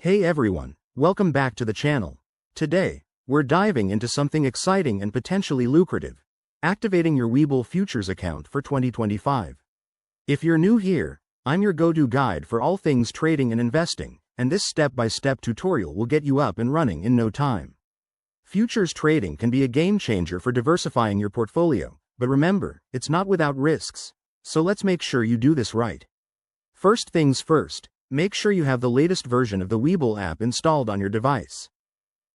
Hey everyone, welcome back to the channel. Today, we're diving into something exciting and potentially lucrative: activating your Webull futures account for 2025. If you're new here, I'm your go-to guide for all things trading and investing, and this step-by-step tutorial will get you up and running in no time. Futures trading can be a game changer for diversifying your portfolio, but remember, it's not without risks. So let's make sure you do this right. First things first, make sure you have the latest version of the Webull app installed on your device.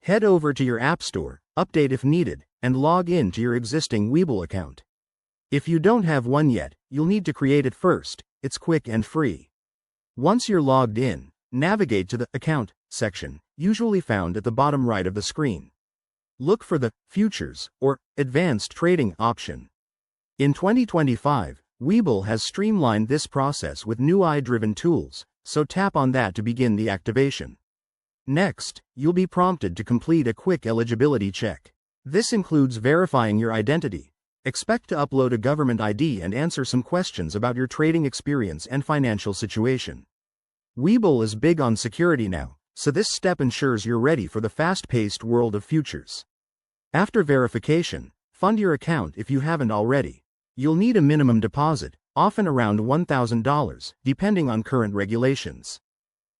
Head over to your App Store, update if needed, and log in to your existing Webull account. If you don't have one yet, you'll need to create it first. It's quick and free. Once you're logged in, navigate to the Account section, usually found at the bottom right of the screen. Look for the Futures or Advanced Trading option. In 2025, Webull has streamlined this process with new AI-driven tools, so tap on that to begin the activation. Next, you'll be prompted to complete a quick eligibility check. This includes verifying your identity. Expect to upload a government ID and answer some questions about your trading experience and financial situation. Webull is big on security now, so this step ensures you're ready for the fast-paced world of futures. After verification, fund your account if you haven't already. You'll need a minimum deposit, often around $1,000, depending on current regulations.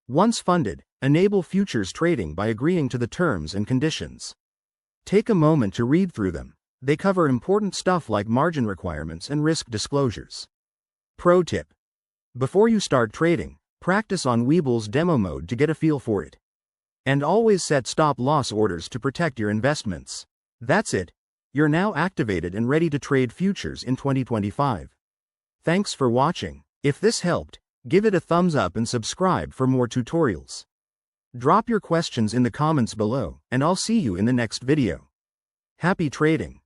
Once funded, enable futures trading by agreeing to the terms and conditions. Take a moment to read through them. They cover important stuff like margin requirements and risk disclosures. Pro tip: before you start trading, practice on Webull's demo mode to get a feel for it. And always set stop-loss orders to protect your investments. That's it. You're now activated and ready to trade futures in 2025. Thanks for watching. If this helped, give it a thumbs up and subscribe for more tutorials. Drop your questions in the comments below, and I'll see you in the next video. Happy trading!